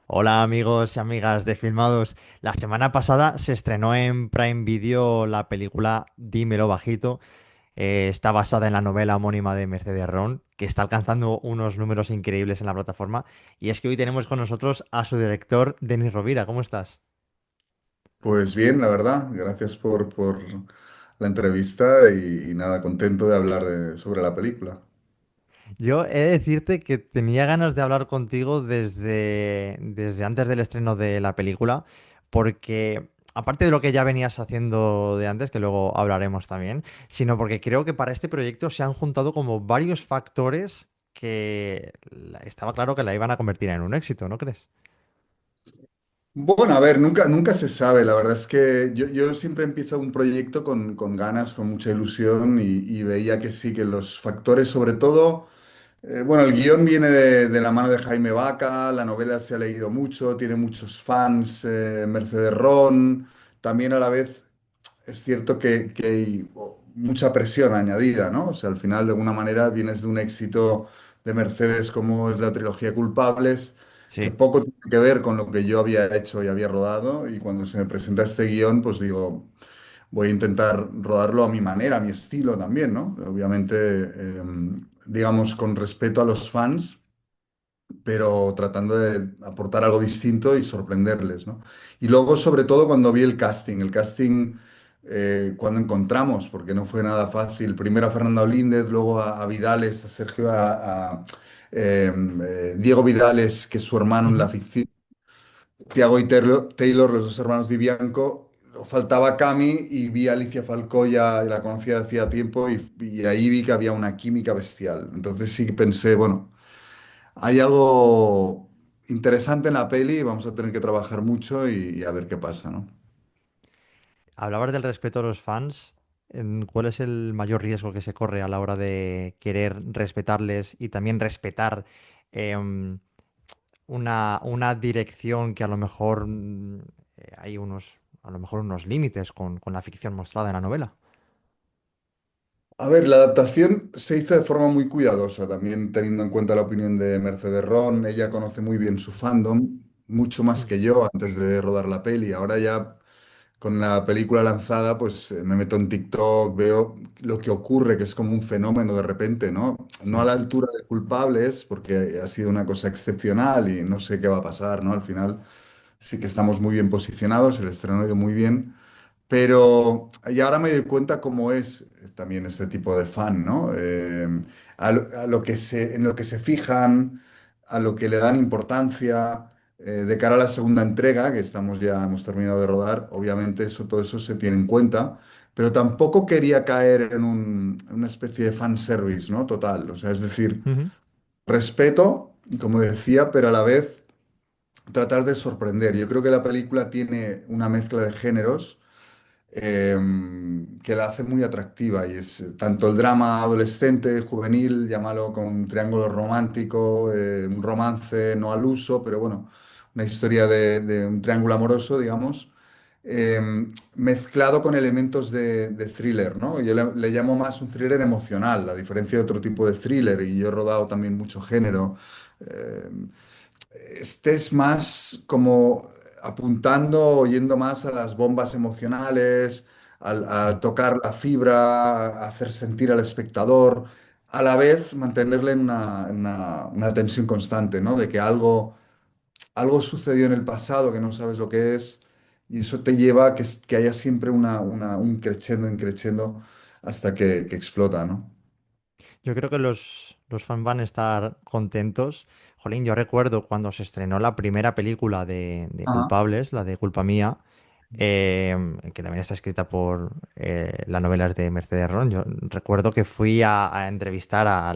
Hola amigos y amigas de Filmados. La semana pasada se estrenó en Prime Video la película Dímelo Bajito. Está basada en la novela homónima de Mercedes Ron, que está alcanzando unos números increíbles en la plataforma. Y es que hoy tenemos con nosotros a su director, Denis Rovira. ¿Cómo estás? Pues bien, la verdad, gracias por la entrevista y nada, contento de hablar sobre la película. Yo he de decirte que tenía ganas de hablar contigo desde antes del estreno de la película, porque aparte de lo que ya venías haciendo de antes, que luego hablaremos también, sino porque creo que para este proyecto se han juntado como varios factores que estaba claro que la iban a convertir en un éxito, ¿no crees? Bueno, a ver, nunca se sabe, la verdad es que yo siempre empiezo un proyecto con ganas, con mucha ilusión y veía que sí, que los factores, sobre todo, bueno, el guión viene de la mano de Jaime Vaca, la novela se ha leído mucho, tiene muchos fans, Mercedes Ron, también a la vez es cierto que hay mucha presión añadida, ¿no? O sea, al final, de alguna manera, vienes de un éxito de Mercedes como es la trilogía Culpables, que Sí. poco tiene que ver con lo que yo había hecho y había rodado, y cuando se me presenta este guión, pues digo, voy a intentar rodarlo a mi manera, a mi estilo también, ¿no? Obviamente, digamos, con respeto a los fans, pero tratando de aportar algo distinto y sorprenderles, ¿no? Y luego, sobre todo, cuando vi el casting, cuando encontramos, porque no fue nada fácil, primero a Fernanda Olíndez, luego a Vidales, a Sergio, Diego Vidales, que es su hermano en la Ujú. ficción, Tiago y Taylor, los dos hermanos de Bianco. Faltaba Cami y vi a Alicia Falcó, ya la conocía de hacía tiempo y ahí vi que había una química bestial. Entonces sí que pensé, bueno, hay algo interesante en la peli, vamos a tener que trabajar mucho y a ver qué pasa, ¿no? Hablabas del respeto a los fans. ¿Cuál es el mayor riesgo que se corre a la hora de querer respetarles y también respetar em, una dirección que a lo mejor hay a lo mejor unos límites con la ficción mostrada en la novela? A ver, la adaptación se hizo de forma muy cuidadosa, también teniendo en cuenta la opinión de Mercedes Ron. Ella conoce muy bien su fandom, mucho más Mm. que yo antes de rodar la peli. Ahora ya con la película lanzada, pues me meto en TikTok, veo lo que ocurre, que es como un fenómeno de repente, ¿no? No a Sí. la altura de Culpables, porque ha sido una cosa excepcional y no sé qué va a pasar, ¿no? Al final sí que estamos muy bien posicionados, el estreno ha ido muy bien. Pero y ahora me doy cuenta cómo es también este tipo de fan, ¿no? A lo que en lo que se fijan, a lo que le dan importancia, de cara a la segunda entrega, que hemos terminado de rodar, obviamente todo eso se tiene en cuenta, pero tampoco quería caer en una especie de fanservice, ¿no? Total, o sea, es decir, Ujú. respeto, como decía, pero a la vez tratar de sorprender. Yo creo que la película tiene una mezcla de géneros eh, que la hace muy atractiva y es tanto el drama adolescente, juvenil, llámalo con un triángulo romántico, un romance no al uso, pero bueno, una historia de un triángulo amoroso, digamos, eh, mezclado con elementos de thriller, ¿no? Yo le llamo más un thriller emocional, a diferencia de otro tipo de thriller, y yo he rodado también mucho género. Eh, este es más como apuntando o yendo más a las bombas emocionales, a Sí. tocar la fibra, a hacer sentir al espectador, a la vez mantenerle en una tensión constante, ¿no? De que algo sucedió en el pasado que no sabes lo que es, y eso te lleva a que haya siempre un crescendo hasta que explota, ¿no? Yo creo que los fans van a estar contentos. Jolín, yo recuerdo cuando se estrenó la primera película de Ajá. Culpables, la de Culpa Mía, que también está escrita por las novelas de Mercedes Ron. Yo recuerdo que fui a entrevistar a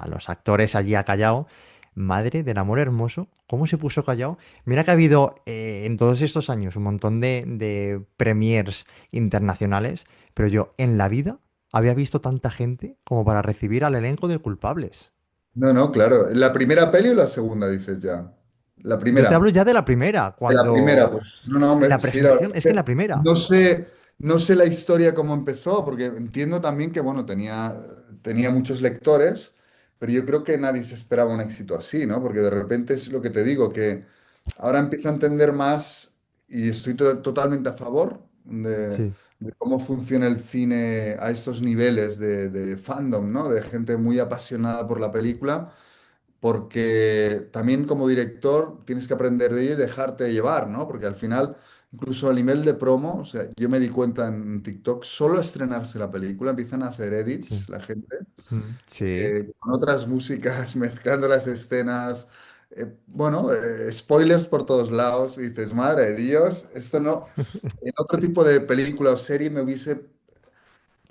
los actores allí a Callao. Madre del amor hermoso, ¿cómo se puso Callao? Mira que ha habido en todos estos años un montón de premiers internacionales, pero yo en la vida había visto tanta gente como para recibir al elenco de Culpables. No, no, claro. ¿La primera peli o la segunda, dices ya? La Yo te hablo primera. ya de la primera, De la primera, cuando pues. No, no, en la sí, la verdad presentación, es es que en la que primera. no sé la historia cómo empezó, porque entiendo también que, bueno, tenía muchos lectores, pero yo creo que nadie se esperaba un éxito así, ¿no? Porque de repente es lo que te digo, que ahora empiezo a entender más y estoy totalmente a favor Sí, de cómo funciona el cine a estos niveles de fandom, ¿no? De gente muy apasionada por la película, porque también como director tienes que aprender de ello y dejarte llevar, ¿no? Porque al final, incluso a nivel de promo, o sea, yo me di cuenta en TikTok, solo estrenarse la película, empiezan a hacer sí. edits la gente Sí, con otras músicas, mezclando las escenas. Bueno, spoilers por todos lados. Y dices, madre de Dios, esto no. En otro tipo de película o serie me hubiese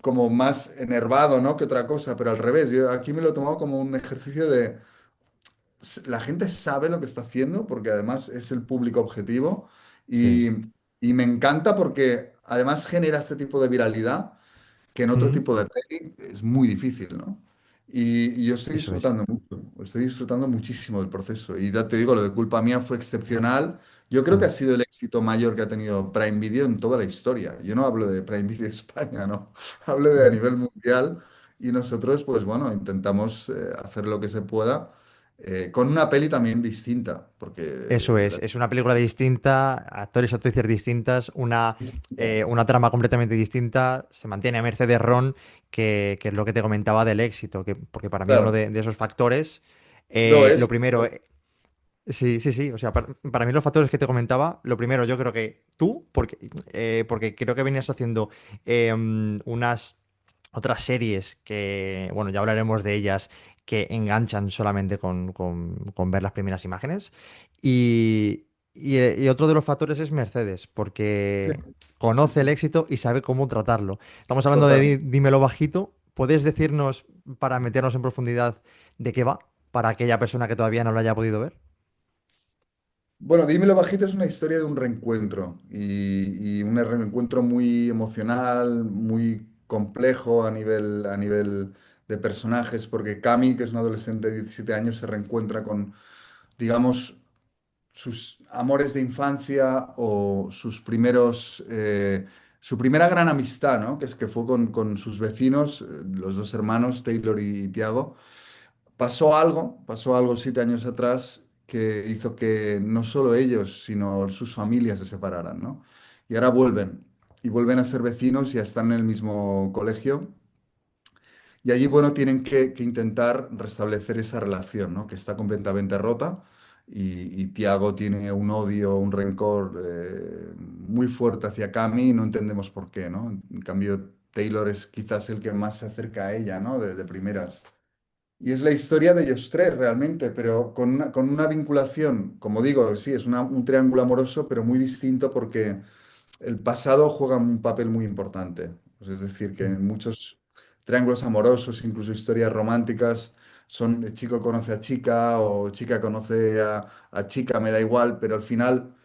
como más enervado, ¿no? Que otra cosa, pero al revés. Yo aquí me lo he tomado como un ejercicio de. La gente sabe lo que está haciendo porque además es el público objetivo sí. y, y me encanta porque además genera este tipo de viralidad que en otro Ujú. tipo de peli es muy difícil, ¿no? Y yo estoy Eso es. disfrutando mucho, estoy disfrutando muchísimo del proceso. Y ya te digo, lo de culpa mía fue excepcional. Yo creo que Mm. ha sido el éxito mayor que ha tenido Prime Video en toda la historia. Yo no hablo de Prime Video España, ¿no? Hablo de a Ujú. nivel mundial y nosotros, pues bueno, intentamos hacer lo que se pueda con una peli también distinta, porque Eso es una película distinta, actores y actrices distintas, una trama completamente distinta, se mantiene a merced de Ron, que es lo que te comentaba del éxito, porque para mí uno claro, de esos factores, lo lo es. primero, sí, sí, sí, o sea, para mí los factores que te comentaba, lo primero yo creo que tú, porque creo que venías haciendo unas otras series que, bueno, ya hablaremos de ellas, que enganchan solamente con ver las primeras imágenes. Y otro de los factores es Mercedes, Sí, porque sí, conoce el sí, éxito y sabe cómo tratarlo. Estamos hablando de total. Dímelo Bajito. ¿Puedes decirnos, para meternos en profundidad, de qué va? Para aquella persona que todavía no lo haya podido ver. Bueno, Dímelo Bajito es una historia de un reencuentro y un reencuentro muy emocional, muy complejo a nivel de personajes, porque Cami, que es una adolescente de 17 años, se reencuentra con, digamos, sus amores de infancia o sus primeros, su primera gran amistad, ¿no? Que fue con sus vecinos, los dos hermanos, Taylor y Tiago. Pasó algo 7 años atrás que hizo que no solo ellos, sino sus familias se separaran, ¿no? Y ahora vuelven, y vuelven a ser vecinos y a estar en el mismo colegio. Y allí, bueno, tienen que intentar restablecer esa relación, ¿no? Que está completamente rota. Y Tiago tiene un odio, un rencor muy fuerte hacia Cami y no entendemos por qué, ¿no? En cambio, Taylor es quizás el que más se acerca a ella, ¿no? De primeras. Y es la historia de ellos tres realmente, pero con una vinculación, como digo, sí, es un triángulo amoroso, pero muy distinto porque el pasado juega un papel muy importante. Pues es decir, que en muchos triángulos amorosos, incluso historias románticas, son chico conoce a chica o chica conoce a chica, me da igual, pero al final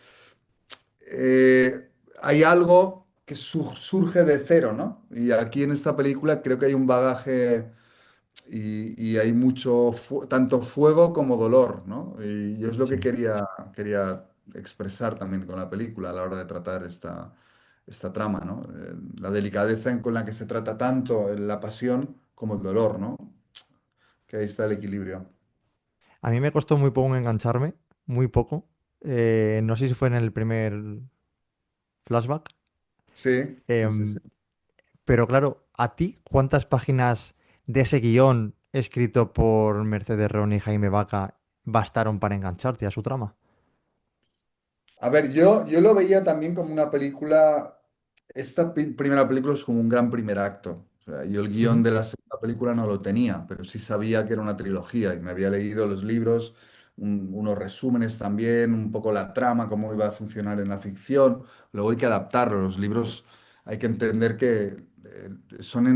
hay algo que surge de cero, ¿no? Y aquí en esta película creo que hay un bagaje y hay mucho, tanto fuego como dolor, ¿no? Y yo es lo que Sí. quería expresar también con la película a la hora de tratar esta trama, ¿no? La delicadeza con la que se trata tanto la pasión como el dolor, ¿no? Que ahí está el equilibrio. A mí me costó muy poco engancharme, muy poco. No sé si fue en el primer flashback. Sí, sí, sí, sí. Em, pero claro, ¿a ti cuántas páginas de ese guión escrito por Mercedes Ron y Jaime Vaca bastaron para engancharte a su trama? A ver, yo lo veía también como una película, esta primera película es como un gran primer acto. O sea, yo el guión Ujú. de la segunda película no lo tenía, pero sí sabía que era una trilogía y me había leído los libros, unos resúmenes también, un poco la trama, cómo iba a funcionar en la ficción. Luego hay que adaptarlo. Los libros hay que entender que son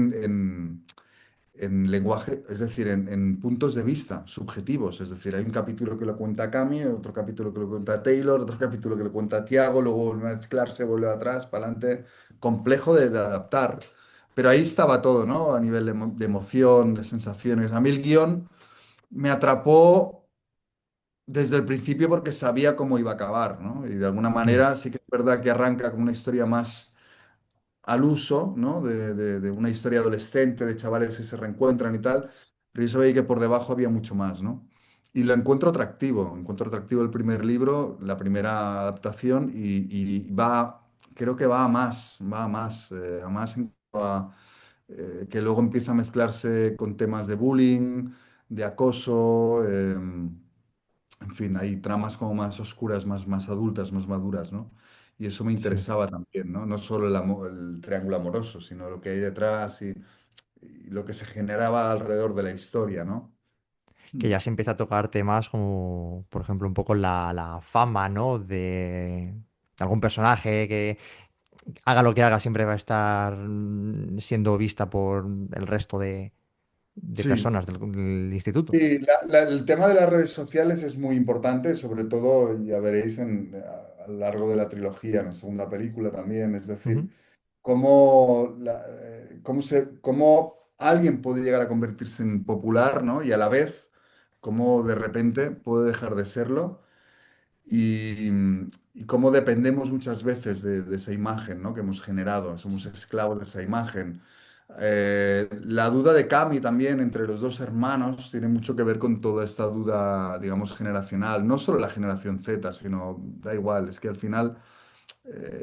en lenguaje, es decir, en puntos de vista subjetivos. Es decir, hay un capítulo que lo cuenta Cami, otro capítulo que lo cuenta Taylor, otro capítulo que lo cuenta Tiago, luego vuelve a mezclarse, vuelve atrás, para adelante. Complejo de adaptar. Pero ahí estaba todo, ¿no? A nivel de emoción, de sensaciones. A mí el guión me atrapó desde el principio porque sabía cómo iba a acabar, ¿no? Y de alguna Mm. manera sí que es verdad que arranca con una historia más al uso, ¿no? De una historia adolescente, de chavales que se reencuentran y tal, pero yo sabía que por debajo había mucho más, ¿no? y lo encuentro atractivo el primer libro, la primera adaptación y creo que a más que luego empieza a mezclarse con temas de bullying, de acoso, en fin, hay tramas como más oscuras, más adultas, más maduras, ¿no? Y eso me Sí. interesaba también, ¿no? No solo el triángulo amoroso, sino lo que hay detrás y lo que se generaba alrededor de la historia, ¿no? Que Mm. ya se empieza a tocar temas como, por ejemplo, un poco la fama, ¿no? De algún personaje que haga lo que haga, siempre va a estar siendo vista por el resto de Sí, personas del instituto. sí, el tema de las redes sociales es muy importante, sobre todo, ya veréis a lo largo de la trilogía, en la segunda película también, es Ujú. decir, cómo alguien puede llegar a convertirse en popular, ¿no? Y a la vez, cómo de repente puede dejar de serlo y, y cómo dependemos muchas veces de esa imagen, ¿no? Que hemos generado, somos esclavos de esa imagen. La duda de Cami también entre los dos hermanos tiene mucho que ver con toda esta duda, digamos, generacional. No solo la generación Z, sino, da igual, es que al final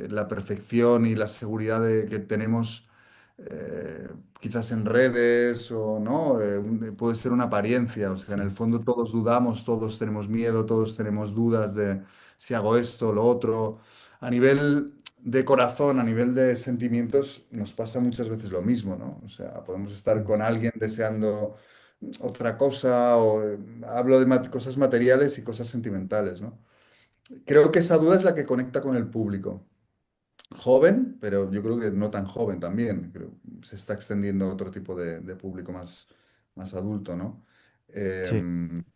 la perfección y la seguridad que tenemos eh, quizás en redes o no, puede ser una apariencia. O sea, en el Sí, fondo todos dudamos, todos tenemos miedo, todos tenemos dudas de si hago esto, lo otro. A nivel de corazón, a nivel de sentimientos, nos pasa muchas veces lo mismo, ¿no? O sea, podemos estar mm, con alguien deseando otra cosa o hablo de cosas materiales y cosas sentimentales, ¿no? Creo que esa duda es la que conecta con el público. Joven, pero yo creo que no tan joven también. Se está extendiendo a otro tipo de público más adulto, ¿no? sí.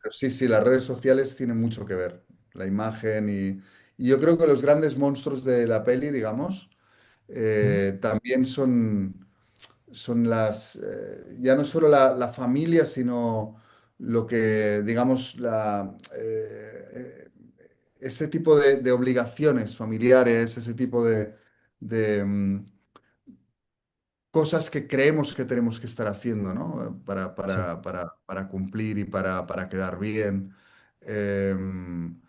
Pero sí, sí, las redes sociales tienen mucho que ver. La imagen y yo creo que los grandes monstruos de la peli, digamos, Mm, también son ya no solo la familia, sino lo que, digamos, ese tipo de obligaciones familiares, ese tipo de cosas que creemos que tenemos que estar haciendo, ¿no? sí, Para cumplir y para quedar bien. Em,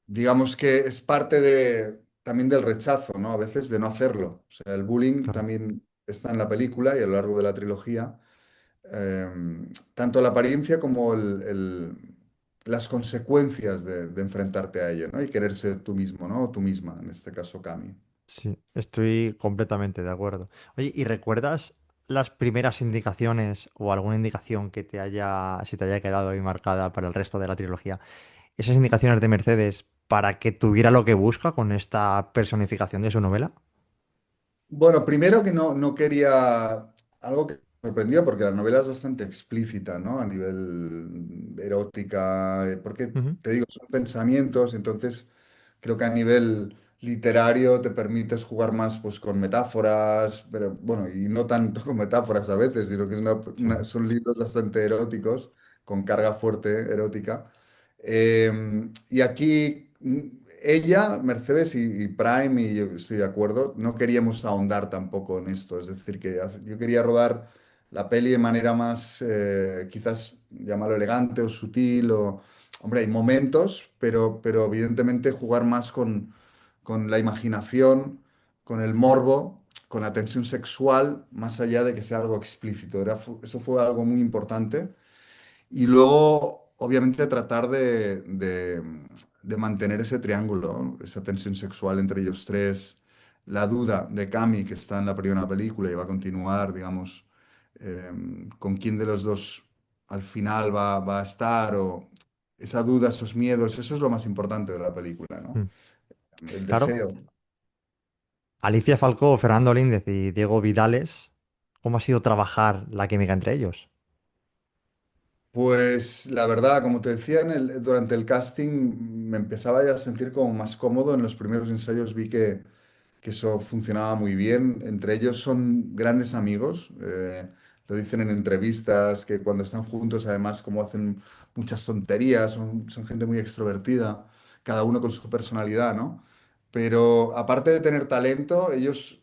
digamos que es parte también del rechazo, ¿no? A veces de no hacerlo. O sea, el bullying claro. también está en la película y a lo largo de la trilogía. Tanto la apariencia como las consecuencias de enfrentarte a ello, ¿no? Y querer ser tú mismo, ¿no? O tú misma, en este caso, Cami. Sí, estoy completamente de acuerdo. Oye, ¿y recuerdas las primeras indicaciones o alguna indicación que se te haya quedado ahí marcada para el resto de la trilogía? Esas indicaciones de Mercedes para que tuviera lo que busca con esta personificación de su novela. Bueno, primero que no quería algo que me sorprendió porque la novela es bastante explícita, ¿no? A nivel erótica, porque Ujú. te digo, son pensamientos, entonces creo que a nivel literario te permites jugar más pues con metáforas, pero bueno, y no tanto con metáforas a veces, sino que Sí, son libros bastante eróticos, con carga fuerte erótica. Y aquí ella, Mercedes y Prime, y yo estoy de acuerdo, no queríamos ahondar tampoco en esto. Es decir, que yo quería rodar la peli de manera más, quizás llamarlo elegante o sutil, hombre, hay momentos, pero evidentemente jugar más con la imaginación, con el morbo, con la tensión sexual, más allá de que sea algo explícito. Eso fue algo muy importante. Y luego, obviamente, tratar de mantener ese triángulo, ¿no? Esa tensión sexual entre ellos tres, la duda de Cami, que está en la primera película y va a continuar, digamos, con quién de los dos al final va a estar, o esa duda, esos miedos, eso es lo más importante de la película, ¿no? mm, El claro. deseo. Alicia Sí. Falcó, Fernando Líndez y Diego Vidales, ¿cómo ha sido trabajar la química entre ellos? Pues la verdad, como te decía, durante el casting me empezaba ya a sentir como más cómodo. En los primeros ensayos vi que eso funcionaba muy bien. Entre ellos son grandes amigos. Lo dicen en entrevistas, que cuando están juntos, además, como hacen muchas tonterías, son gente muy extrovertida, cada uno con su personalidad, ¿no? Pero aparte de tener talento, ellos,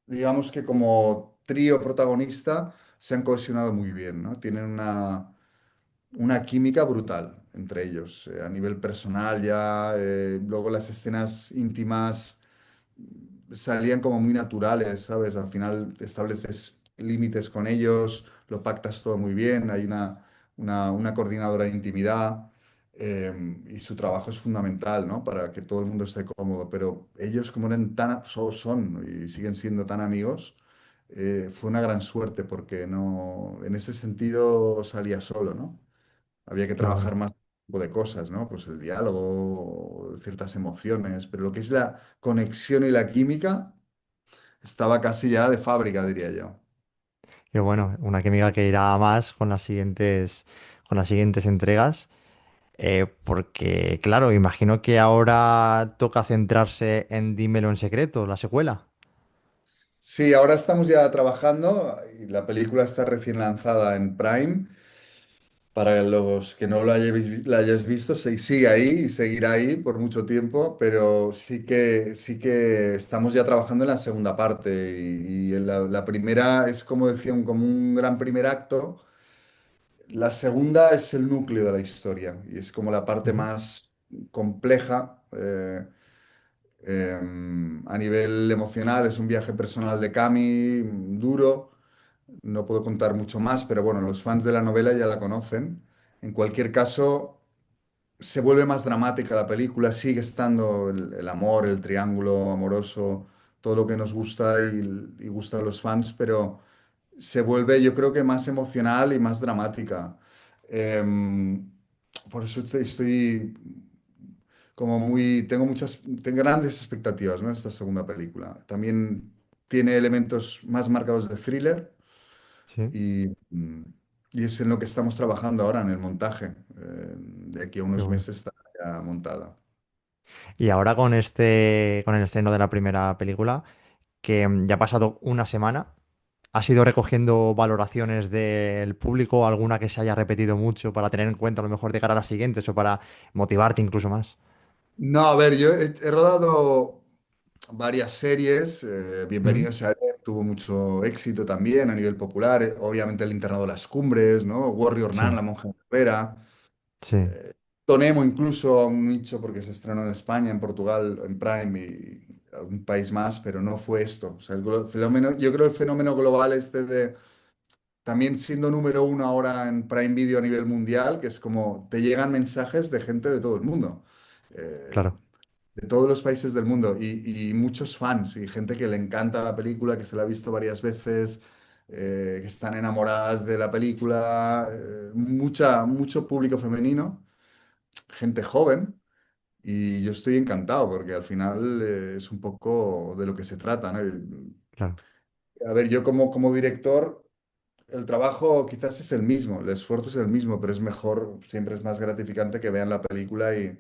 digamos que como trío protagonista, se han cohesionado muy bien, ¿no? Tienen una química brutal. entre ellos. A nivel personal ya, luego las escenas íntimas salían como muy naturales, ¿sabes? Al final estableces límites con ellos, lo pactas todo muy bien, hay una coordinadora de intimidad y su trabajo es fundamental, ¿no? Para que todo el mundo esté cómodo, pero ellos como eran tan, son y siguen siendo tan amigos, fue una gran suerte porque no, en ese sentido salía solo, ¿no? Había que Claro. trabajar más tipo de cosas, ¿no? Pues el diálogo, ciertas emociones, pero lo que es la conexión y la química estaba casi ya de fábrica, diría yo. Que bueno, una química que irá a más con las siguientes entregas. Porque, claro, imagino que ahora toca centrarse en Dímelo en secreto, la secuela. Sí, ahora estamos ya trabajando y la película está recién lanzada en Prime. Para los que no la hayáis visto, sigue ahí y seguirá ahí por mucho tiempo, pero sí que estamos ya trabajando en la segunda parte y en la primera es como decía, como un gran primer acto. La segunda es el núcleo de la historia y es como la parte Ujú. más compleja a nivel emocional. Es un viaje personal de Cami, duro. No puedo contar mucho más, pero bueno, los fans de la novela ya la conocen. En cualquier caso, se vuelve más dramática la película, sigue estando el amor, el triángulo amoroso, todo lo que nos gusta y gusta a los fans, pero se vuelve, yo creo que más emocional y más dramática. Em, por eso estoy como muy, tengo grandes expectativas, ¿no? Esta segunda película. También tiene elementos más marcados de thriller Sí, y, y es en lo que estamos trabajando ahora, en el montaje. De aquí a qué unos bueno. meses está ya montada. Y ahora con el estreno de la primera película, que ya ha pasado una semana, ¿has ido recogiendo valoraciones del público, alguna que se haya repetido mucho para tener en cuenta a lo mejor de cara a las siguientes o para motivarte incluso más? No, a ver, yo he rodado varias series. Ujú. Bienvenidos a Eden tuvo mucho éxito también a nivel popular. Obviamente El internado de las cumbres, ¿no? Warrior Nun, Sí, La monja guerrera. sí, Tonemo incluso a un nicho porque se estrenó en España, en Portugal, en Prime y algún país más, pero no fue esto. O sea, fenómeno, yo creo el fenómeno global este de también siendo número uno ahora en Prime Video a nivel mundial, que es como te llegan mensajes de gente de todo el mundo, eh, claro, de todos los países del mundo y muchos fans y gente que le encanta la película, que se la ha visto varias veces, que están enamoradas de la película, mucho público femenino, gente joven. Y yo estoy encantado porque al final es un poco de lo que se trata, ¿no? claro, A ver, yo como director, el trabajo quizás es el mismo, el esfuerzo es el mismo, pero es mejor, siempre es más gratificante que vean la película y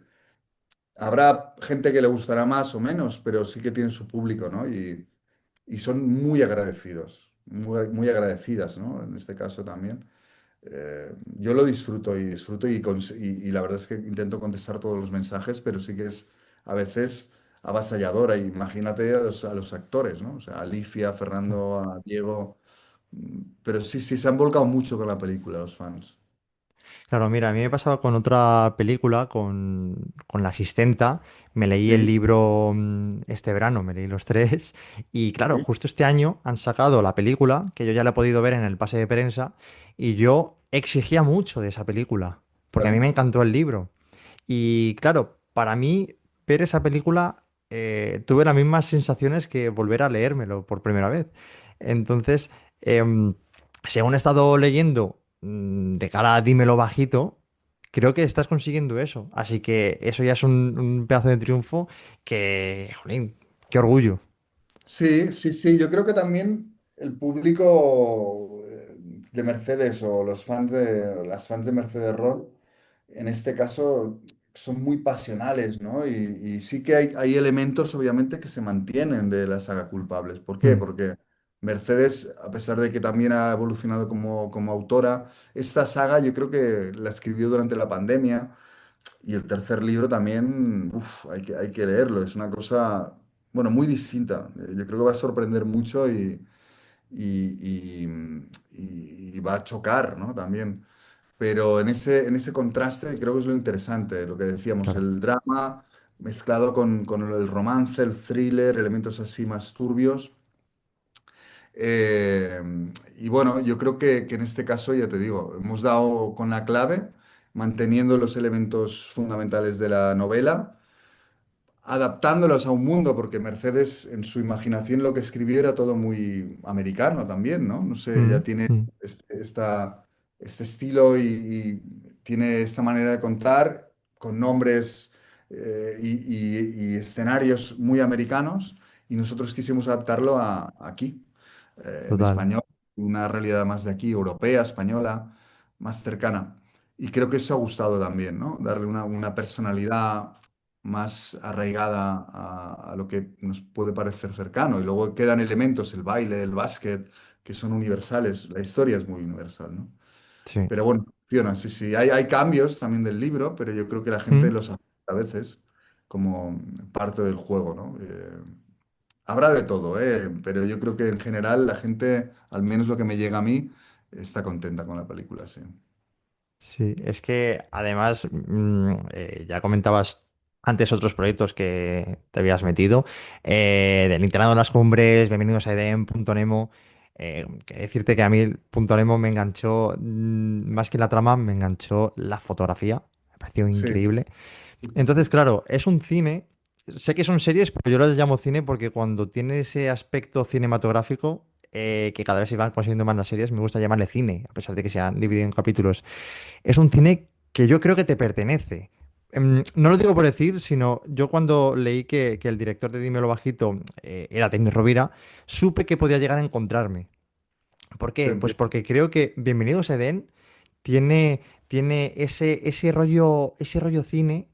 habrá gente que le gustará más o menos, pero sí que tienen su público, ¿no? Y son muy agradecidos, muy agradecidas, ¿no? En este caso también. Yo lo disfruto y disfruto y la verdad es que intento contestar todos los mensajes, pero sí que es a veces avasalladora. Imagínate a los actores, ¿no? O sea, a Alicia, a claro. Fernando, a Diego. Pero sí, sí, se han volcado mucho con la película, los fans. Claro, mira, a mí me pasaba con otra película, con La Asistenta. Me leí el Sí, libro este verano, me leí los tres. Y claro, sí, justo este año han sacado la película, que yo ya la he podido ver en el pase de prensa, y yo exigía mucho de esa película, porque a mí claro. me encantó el libro. Y claro, para mí, ver esa película, tuve las mismas sensaciones que volver a leérmelo por primera vez. Entonces, em, según he estado leyendo, de cara a Dímelo Bajito, creo que estás consiguiendo eso. Así que eso ya es un pedazo de triunfo que, jolín, qué orgullo. Sí, sí, sí, yo creo que también el público de Mercedes o las fans de Mercedes Roll, en este caso, son muy pasionales, ¿no? Y sí que hay elementos, obviamente, que se mantienen de la saga Culpables. ¿Por qué? Mm, Porque Mercedes, a pesar de que también ha evolucionado como autora, esta saga yo creo que la escribió durante la pandemia. Y el tercer libro también, uf, hay que leerlo. Es una cosa, bueno, muy distinta. Yo creo que va a sorprender mucho y va a chocar, ¿no? También. pero en ese contraste creo que es lo interesante, lo que decíamos, Claro. el drama mezclado con el romance, el thriller, elementos así más turbios. Eh, y bueno, yo creo que en este caso, ya te digo, hemos dado con la clave, manteniendo los elementos fundamentales de la novela, adaptándolos a un mundo, porque Mercedes en su imaginación lo que escribió era todo muy americano también, ¿no? No sé, ella Mm, tiene mm, este estilo y tiene esta manera de contar con nombres y escenarios muy americanos y nosotros quisimos adaptarlo aquí, en total. español, una realidad más de aquí, europea, española, más cercana. Y creo que eso ha gustado también, ¿no? Darle una personalidad más arraigada a lo que nos puede parecer cercano. Y luego quedan elementos, el baile, el básquet, que son universales. La historia es muy universal, ¿no? Sí. Pero bueno, funciona, sí, sí. Hay cambios también del libro, pero yo creo que la gente Mm, los acepta a veces como parte del juego, ¿no? Habrá de todo, ¿eh? Pero yo creo que en general la gente, al menos lo que me llega a mí, está contenta con la película, sí. sí, es que además ya comentabas antes otros proyectos que te habías metido, del Internado de las Cumbres, Bienvenidos a Edén, Punto Nemo. Que decirte que a mí Punto Nemo me enganchó, más que la trama, me enganchó la fotografía, me pareció Sí, increíble. sí, sí, Entonces, sí. claro, es un cine. Sé que son series, pero yo lo llamo cine porque cuando tiene ese aspecto cinematográfico, que cada vez se van consiguiendo más las series, me gusta llamarle cine, a pesar de que se han dividido en capítulos. Es un cine que yo creo que te pertenece. No lo digo por decir, sino yo cuando leí que el director de Dímelo Bajito era Denis Rovira, supe que podía llegar a encontrarme. ¿Por Te qué? Pues entiendo. porque creo que Bienvenidos a Edén tiene ese rollo cine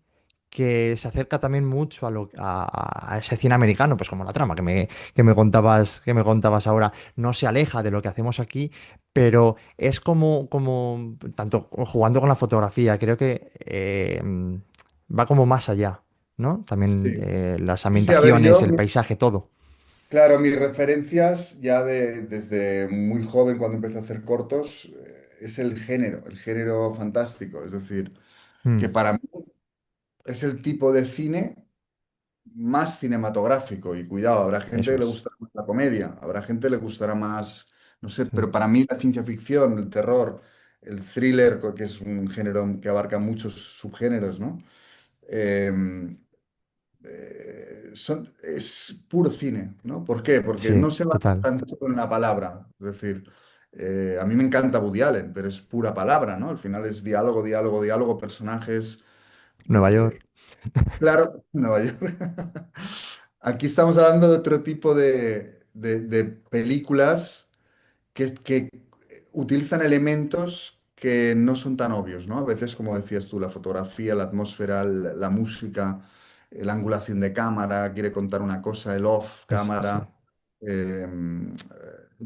que se acerca también mucho a ese cine americano, pues como la trama que me contabas ahora, no se aleja de lo que hacemos aquí, pero es como tanto jugando con la fotografía, creo que va como más allá, ¿no? También Sí. las Sí, sí, a ver, ambientaciones, el paisaje, todo. claro, mis referencias ya desde muy joven, cuando empecé a hacer cortos, es el género fantástico. Es decir, Mm, que para mí es el tipo de cine más cinematográfico. Y cuidado, habrá gente eso que le es. gustará más la comedia, habrá gente que le gustará más, no sé, Sí, pero para mí la ciencia ficción, el terror, el thriller, que es un género que abarca muchos subgéneros, ¿no? Em, es puro cine, ¿no? ¿Por qué? Porque sí, no se basa total. tanto en la palabra. Es decir, a mí me encanta Woody Allen, pero es pura palabra, ¿no? Al final es diálogo, diálogo, diálogo, personajes. Nueva eh, York. claro, Nueva York. Aquí estamos hablando de otro tipo de películas que utilizan elementos que no son tan obvios, ¿no? A veces, como decías tú, la fotografía, la atmósfera, la música, la angulación de cámara, quiere contar una cosa, el off Eso, sí. cámara,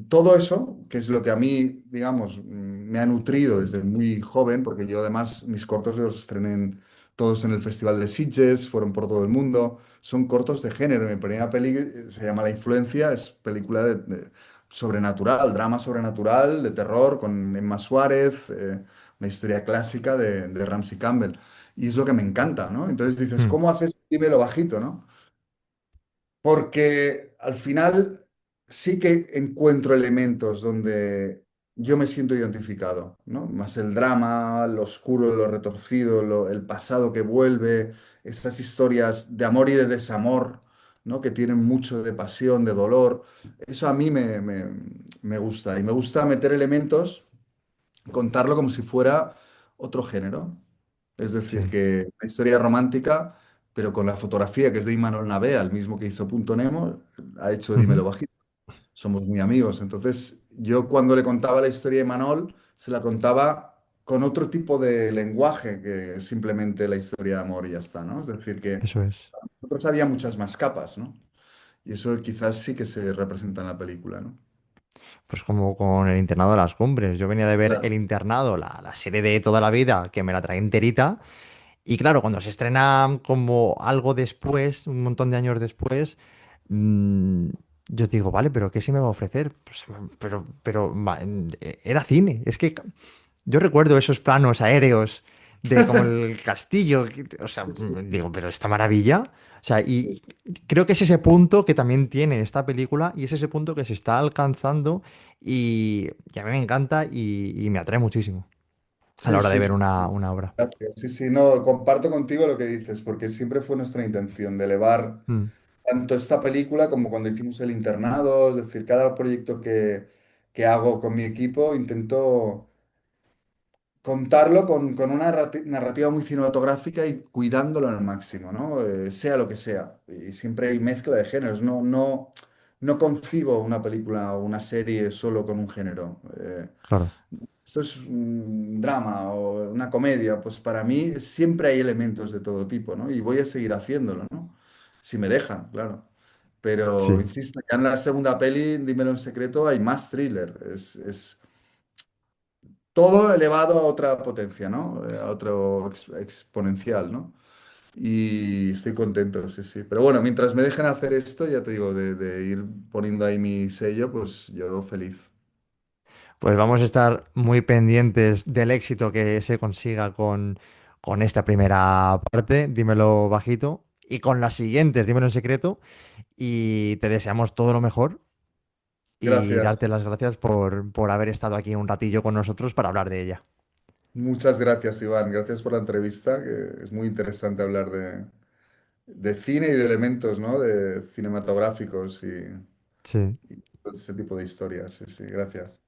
todo eso, que es lo que a mí, digamos, me ha nutrido desde muy joven, porque yo además mis cortos los estrené todos en el Festival de Sitges, fueron por todo el mundo, son cortos de género. Mi primera peli se llama La Influencia, es película sobrenatural, drama sobrenatural, de terror, con Emma Suárez, una historia clásica de Ramsey Campbell. Y es lo que me encanta, ¿no? Entonces dices, Mm, ¿cómo haces? Dímelo bajito, ¿no? Porque al final sí que encuentro elementos donde yo me siento identificado, ¿no? Más el drama, lo oscuro, lo retorcido, el pasado que vuelve, estas historias de amor y de desamor, ¿no? Que tienen mucho de pasión, de dolor. Eso a mí me gusta. Y me gusta meter elementos, contarlo como si fuera otro género. Es decir, sí. que una historia romántica, pero con la fotografía que es de Imanol Navea, el mismo que hizo Punto Nemo, ha hecho Ujú, Dímelo Bajito. Somos muy amigos. Entonces, yo cuando le contaba la historia de Imanol, se la contaba con otro tipo de lenguaje que simplemente la historia de amor y ya está, ¿no? Es decir, que eso es. nosotros había muchas más capas, ¿no? Y eso quizás sí que se representa en la película, ¿no? Pues como con El Internado de las Cumbres. Yo venía de ver Claro. El Internado, la serie de toda la vida, que me la trae enterita. Y claro, cuando se estrena como algo después, un montón de años después, mm, yo digo, vale, pero ¿qué sí me va a ofrecer? Pues, pero era cine. Es que Yo recuerdo esos planos aéreos de como el castillo, o sea, digo, pero esta maravilla, o sea, y creo que es ese punto que también tiene esta película y es ese punto que se está alcanzando y a mí me encanta y me atrae muchísimo a la Sí, hora de sí, ver sí. una obra. Gracias. Sí, sí, no, comparto contigo lo que dices, porque siempre fue nuestra intención de elevar Mm, tanto esta película como cuando hicimos El Internado, es decir, cada proyecto que hago con mi equipo intento contarlo con una narrativa muy cinematográfica y cuidándolo al máximo, ¿no? Sea lo que sea. Y siempre hay mezcla de géneros. No concibo una película o una serie solo con un género. claro, Esto es un drama o una comedia, pues para mí siempre hay elementos de todo tipo, ¿no? Y voy a seguir haciéndolo, ¿no? Si me dejan, claro. Pero, sí, insisto, ya en la segunda peli, Dímelo en secreto, hay más thriller. Es todo elevado a otra potencia, ¿no? A otro exponencial, ¿no? Y estoy contento, sí, sí. Pero bueno, mientras me dejen hacer esto, ya te digo, de ir poniendo ahí mi sello, pues yo feliz. pues vamos a estar muy pendientes del éxito que se consiga con esta primera parte, dímelo bajito, y con las siguientes, dímelo en secreto, y te deseamos todo lo mejor y Gracias. darte las gracias por haber estado aquí un ratillo con nosotros para hablar de ella. Muchas gracias, Iván. Gracias por la entrevista, que es muy interesante hablar de cine y de elementos, ¿no? De cinematográficos y Sí. todo ese tipo de historias. Sí, sí, gracias.